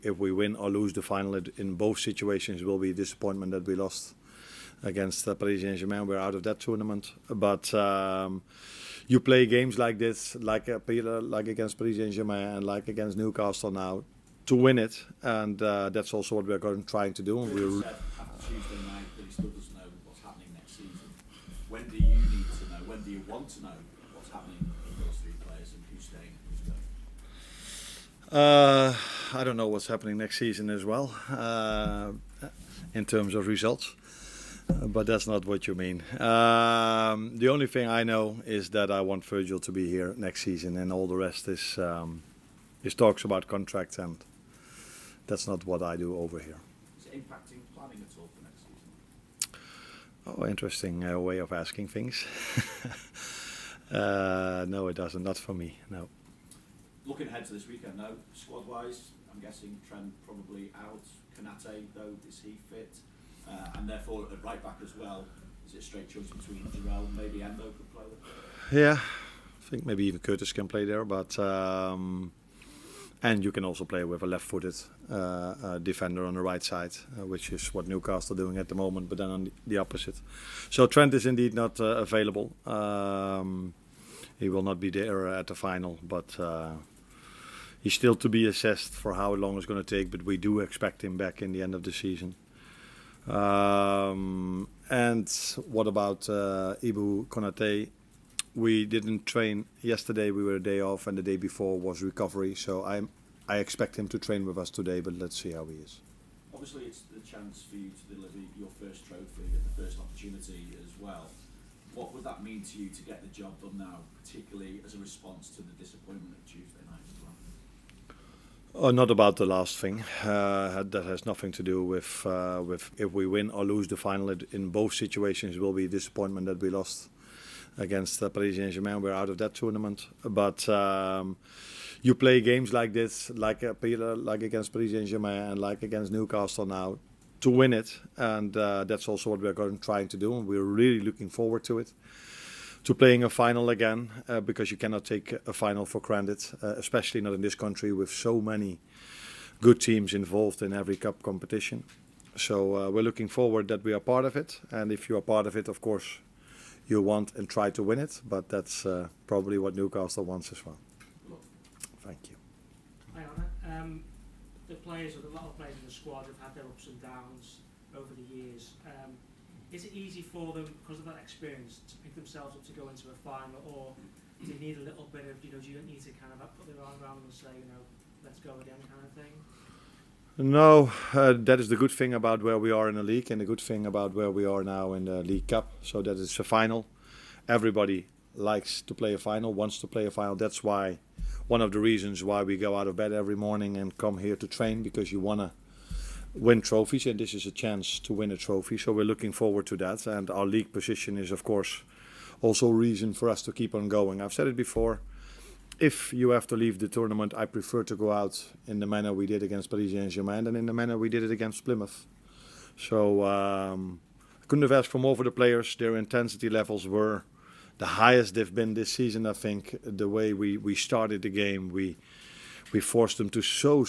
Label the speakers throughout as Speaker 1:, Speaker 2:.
Speaker 1: If we win or lose the final, in both situations will be a disappointment that we lost against Paris Saint-Germain. We're out of that tournament. But you play games like this, like against Paris Saint-Germain and like against Newcastle now, to win it. And that's also what we're trying to do.
Speaker 2: He said after Tuesday night that he still doesn't know what's happening next season. When do you need to know? When do you want to know what's happening with those three players and who's staying and who's going?
Speaker 1: I don't know what's happening next season as well, in terms of results. But that's not what you mean. The only thing I know is that I want Virgil to be here next season, and all the rest is talks about contracts, and that's not what I do over here.
Speaker 2: Is it impacting planning at all for next season?
Speaker 1: Oh, interesting way of asking things. No, it doesn't. Not for me. No.
Speaker 2: Looking ahead to this weekend, though, squad-wise, I'm guessing Trent probably out. Konate, though, is he fit? And therefore, at right back as well, is it a straight choice between Jarrell and maybe Endo could play there?
Speaker 1: Yeah, I think maybe even Curtis can play there, but and you can also play with a left-footed defender on the right side, which is what Newcastle are doing at the moment, but then on the opposite. So Trent is indeed not available. He will not be there at the final, but he's still to be assessed for how long it's going to take, but we do expect him back in the end of the season. And what about Ibu Konate? We didn't train yesterday. We were a day off, and the day before was recovery. So I expect him to train with us today, but let's see how he is.
Speaker 2: Obviously, it's the chance for you to deliver your first trophy and the first opportunity as well. What would that mean to you to get the job done now, particularly as a response to the disappointment of Tuesday night as well?
Speaker 1: Not about the last thing. That has nothing to do with if we win or lose the final. In both situations will be a disappointment that we lost against Paris Saint-Germain. We're out of that tournament. But you play games like this, like against Paris Saint-Germain and like against Newcastle now, to win it. And that's also what we're trying to do. And we're really looking forward to it. To playing a final again, because you cannot take a final for granted, especially not in this country with so many good teams involved in every cup competition. So we're looking forward that we are part of it, and if you are part of it, of course, you want and try to win it, but that's probably what Newcastle wants as well. Thank you.
Speaker 3: Hi Arne. A lot of players in the squad have had their ups and downs over the years. Is it easy for them, because of that experience, to pick themselves up to go into a final, or do you need a little bit of, do you need to kind of put their arm around them and say, let's go again kind of thing?
Speaker 1: No, that is the good thing about where we are in the league, and the good thing about where we are now in the League Cup. So that it's a final. Everybody likes to play a final, wants to play a final. That's why, one of the reasons why we go out of bed every morning and come here to train, because you want to win trophies, and this is a chance to win a trophy, so we're looking forward to that. And our league position is, of course, also a reason for us to keep on going. I've said it before, if you have to leave the tournament, I prefer to go out in the manner we did against Paris Saint-Germain than in the manner we did it against Plymouth. So I couldn't have asked for more for the players. Their intensity levels were the highest they've been this season. I think the way we started the game, we forced them to so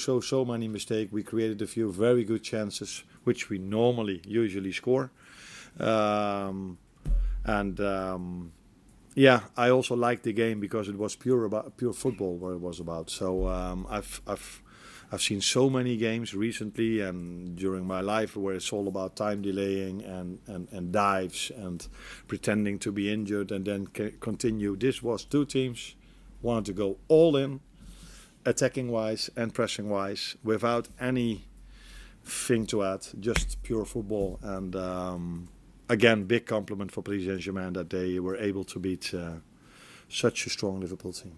Speaker 1: many mistakes. We created a few very good chances, which we usually score. Yeah, I also liked the game because it was pure football what it was about. So I've seen so many games recently and during my life where it's all about time delaying and dives and pretending to be injured and then continue. This was two teams wanted to go all in, attacking wise and pressing wise, without anything to add, just pure football. And again, big compliment for Paris Saint-Germain that they were able to beat such a strong Liverpool team.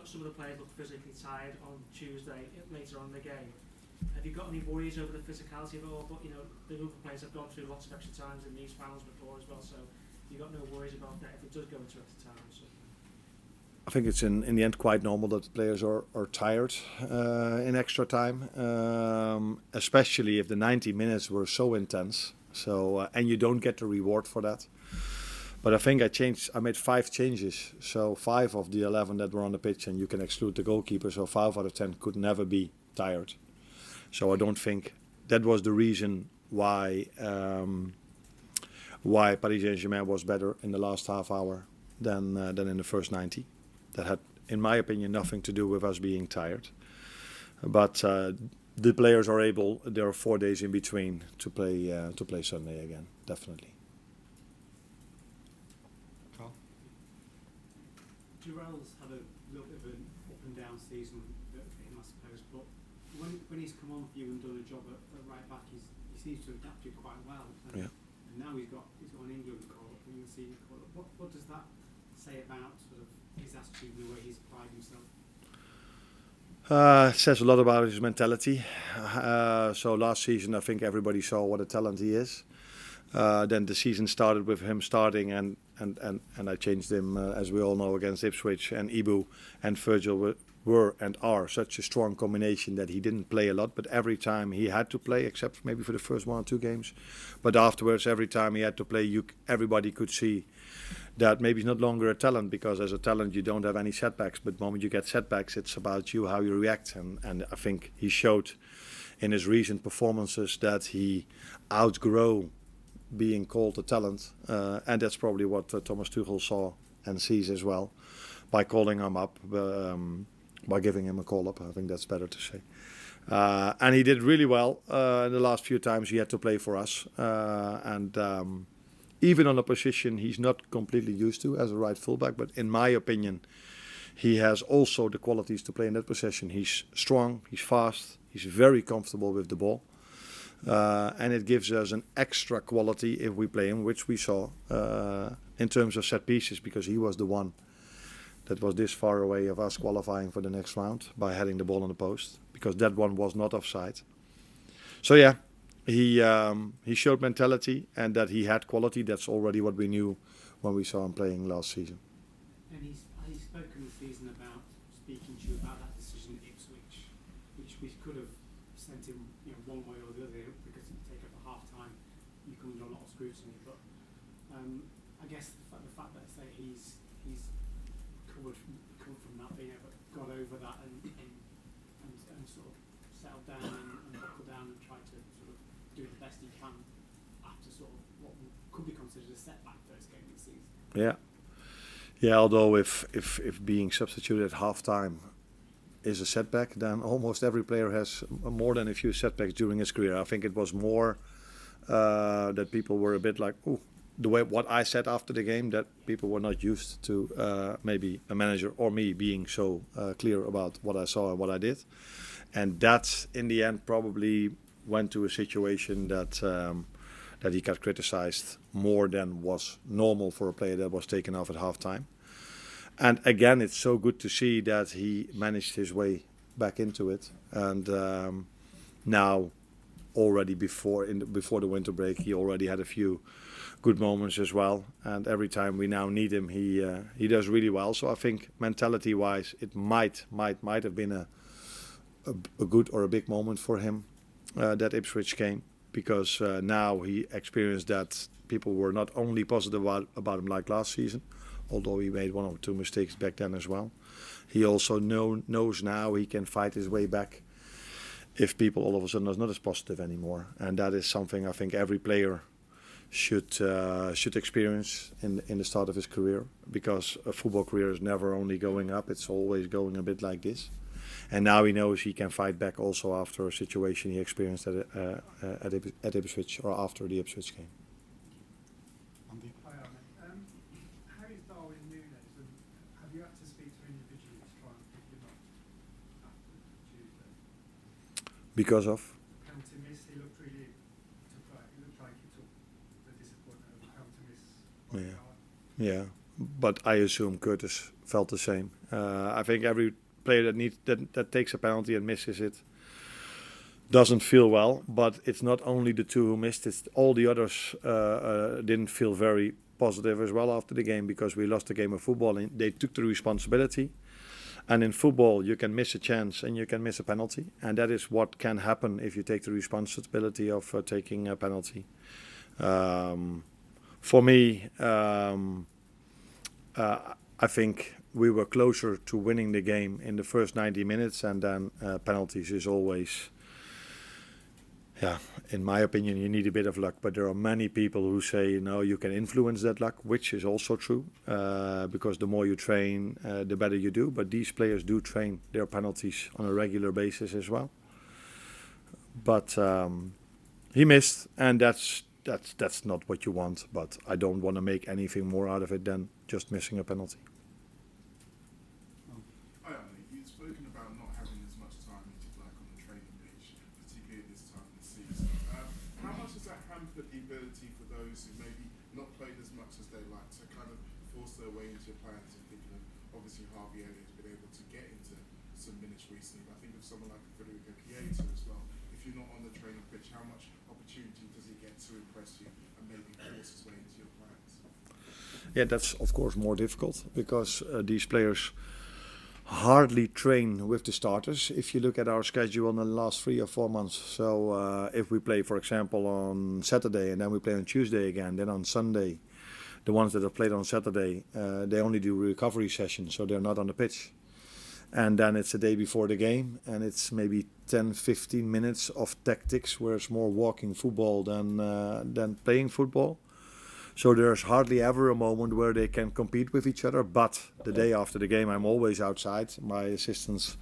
Speaker 3: Some of the players look physically tired on Tuesday later on in the game. Have you got any worries over the physicality of it all? But the Liverpool players have gone through lots of extra times in these finals before as well, so you've got no worries about that if it does go into extra time or something?
Speaker 1: I think it's in the end quite normal that the players are tired in extra time, especially if the 90 minutes were so intense. So and you don't get the reward for that. But I think I made 5 changes, so 5 of the 11 that were on the pitch, and you can exclude the goalkeeper, so 5 out of 10 could never be tired. So I don't think that was the reason why Paris Saint-Germain was better in the last half hour than in the first 90. That had, in my opinion, nothing to do with us being tired. But the players are able. There are 4 days in between to play Sunday again, definitely.
Speaker 4: Carl?
Speaker 5: Durrell's had a little bit of an up and down season for him, I suppose, but when he's come on for you and done a job at right back, he seems to have adapted quite well. And now he's got an England call up and you'll see call up. What does that say about sort of his attitude and the way he's applied himself?
Speaker 1: It says a lot about his mentality. So last season, I think everybody saw what a talent he is. Then the season started with him starting, and I changed him, as we all know, against Ipswich. And Ibu and Virgil were and are such a strong combination that he didn't play a lot. But every time he had to play, except maybe for the first 1 or 2 games. But afterwards, every time he had to play, everybody could see that maybe he's not longer a talent, because as a talent you don't have any setbacks. But the moment you get setbacks, it's about you, how you react. And I think he showed in his recent performances that he outgrew being called a talent, and that's probably what Thomas Tuchel saw and sees as well by calling him up, by giving him a call up. I think that's better to say. And he did really well in the last few times he had to play for us, and even on a position he's not completely used to as a right fullback. But in my opinion, he has also the qualities to play in that position. He's strong, he's fast, he's very comfortable with the ball. And it gives us an extra quality if we play him, which we saw in terms of set pieces, because he was the one that was this far away of us qualifying for the next round by heading the ball on the post, because that one was not offside. So yeah, he showed mentality and that he had quality. That's already what we knew when we saw him playing last season.
Speaker 5: And he's spoken this season about speaking to you about that decision at Ipswich, which we could have sent him, one way or the other, because it take up a half time. You come under a lot of scrutiny, but I guess the fact that say he's come from that, being able got over that and sort of settled down and buckled down and tried to sort of do the best he can after sort of what could be considered a setback first game of the season.
Speaker 1: Yeah. Although if being substituted at half time is a setback, then almost every player has more than a few setbacks during his career. I think it was more that people were a bit like, ooh, the way what I said after the game, that people were not used to maybe a manager or me being so clear about what I saw and what I did. And that in the end probably went to a situation that he got criticized more than was normal for a player that was taken off at halftime. And again, it's so good to see that he managed his way back into it. And now, already before the winter break, he already had a few good moments as well. And every time we now need him, he does really well. So I think mentality-wise, it might have been a good or a big moment for him that Ipswich came, because now he experienced that people were not only positive about him like last season, although he made 1 or 2 mistakes back then as well. He also knows now he can fight his way back if people all of a sudden are not as positive anymore. And that is something I think every player should experience in the start of his career, because a football career is never only going up, it's always going a bit like this. And now he knows he can fight back also after a situation he experienced at Ipswich, or after the Ipswich game.
Speaker 4: Andy?
Speaker 6: Hi, Arne. How is Darwin Núñez, and have you had to speak to individuals to try and pick him up after Tuesday?
Speaker 1: Because of?
Speaker 6: Penalty miss, he looked really it looked like he took the disappointment of penalty miss.
Speaker 1: Yeah, but I assume Curtis felt the same. I think every player that takes a penalty and misses it doesn't feel well, but it's not only the 2 who missed it, all the others didn't feel very positive as well after the game, because we lost the game of football and they took the responsibility. And in football you can miss a chance and you can miss a penalty, and that is what can happen if you take the responsibility of taking a penalty. For me, I think we were closer to winning the game in the first 90 minutes, and then penalties is always Yeah, in my opinion, you need a bit of luck, but there are many people who say, you can influence that luck, which is also true, because the more you train, the better you do. But these players do train their penalties on a regular basis as well. But he missed, and that's not what you want. But I don't want to make anything more out of it than just missing a penalty.
Speaker 7: Hi, Arne. You've spoken about not having as much time as you'd like on the training pitch, particularly at this time of the season. How much has that hampered the ability for those who maybe not played as much as they like to kind of force their way into your plans? And thinking of, obviously, Harvey Elliott has been able to get into some minutes recently, but I think of someone like Federico Chiesa as well. If you're not on the training pitch, how much opportunity does he get to impress you and maybe force his way into your plans?
Speaker 1: Yeah, that's of course more difficult because these players hardly train with the starters. If you look at our schedule in the last 3 or 4 months, so if we play, for example, on Saturday and then we play on Tuesday again, then on Sunday, the ones that have played on Saturday, they only do recovery sessions, so they're not on the pitch. And then it's the day before the game, and it's maybe 10-15 minutes of tactics, where it's more walking football than playing football. So there's hardly ever a moment where they can compete with each other. But the day after the game, I'm always outside. My assistants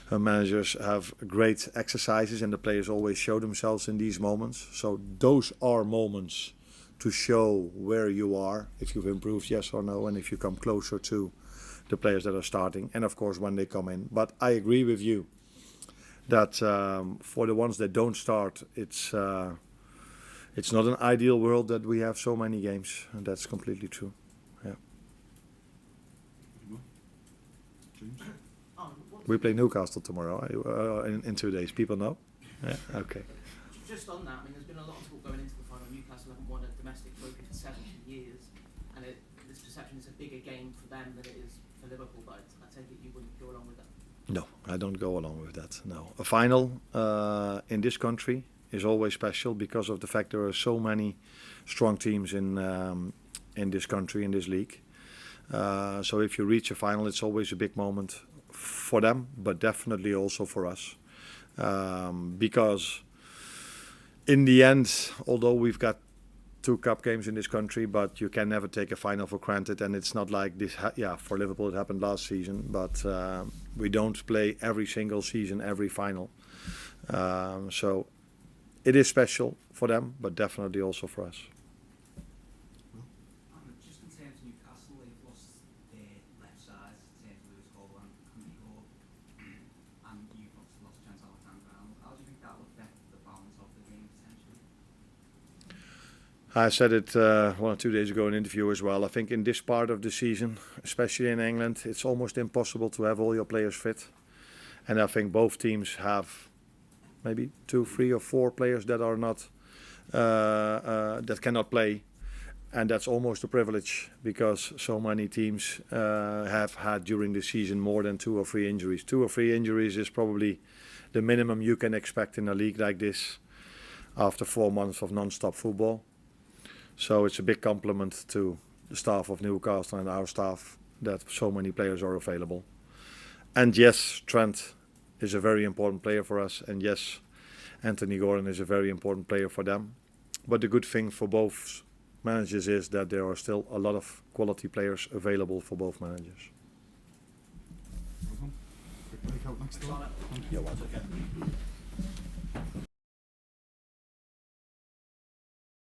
Speaker 1: and managers have great exercises, and the players always show themselves in these moments. So those are moments to show where you are, if you've improved, yes or no, and if you come closer to the players that are starting, and of course when they come in. But I agree with you that for the ones that don't start, it's not an ideal world that we have so many games, and that's completely true. Yeah.
Speaker 4: James?
Speaker 1: We play Newcastle tomorrow in 2 days. People know? Yeah. Okay.
Speaker 8: Just on that, I mean, there's been a lot of talk going into the final. Newcastle haven't won a domestic trophy for 70 years, and this perception is a bigger game for them than it is for Liverpool. But I take it you wouldn't go along with that.
Speaker 1: No, I don't go along with that. No, a final in this country is always special because of the fact there are so many strong teams in this country, in this league. So if you reach a final, it's always a big moment for them, but definitely also for us. Because in the end, although we've got 2 cup games in this country, but you can never take a final for granted. And it's not like this, for Liverpool it happened last season, but we don't play every single season, every final. So it is special for them, but definitely also for us.
Speaker 9: Just in terms of Newcastle, they've lost their left side in terms of Lewis Hall and Igor, and you've obviously lost Trent Alexander-Arnold. How do you think that will affect the balance of the game potentially?
Speaker 1: I said it 1 or 2 days ago in an interview as well. I think in this part of the season, especially in England, it's almost impossible to have all your players fit. And I think both teams have maybe 2, 3 or 4 players that are not that cannot play, and that's almost a privilege because so many teams have had during the season more than 2 or 3 injuries. 2 or 3 injuries is probably the minimum you can expect in a league like this after 4 months of non-stop football. So it's a big compliment to the staff of Newcastle and our staff that so many players are available. And yes, Trent is a very important player for us, and yes, Anthony Gordon is a very important player for them. But the good thing for both managers is that there are still a lot of quality players available for both managers.
Speaker 4: Quick break out next door.
Speaker 1: You're welcome.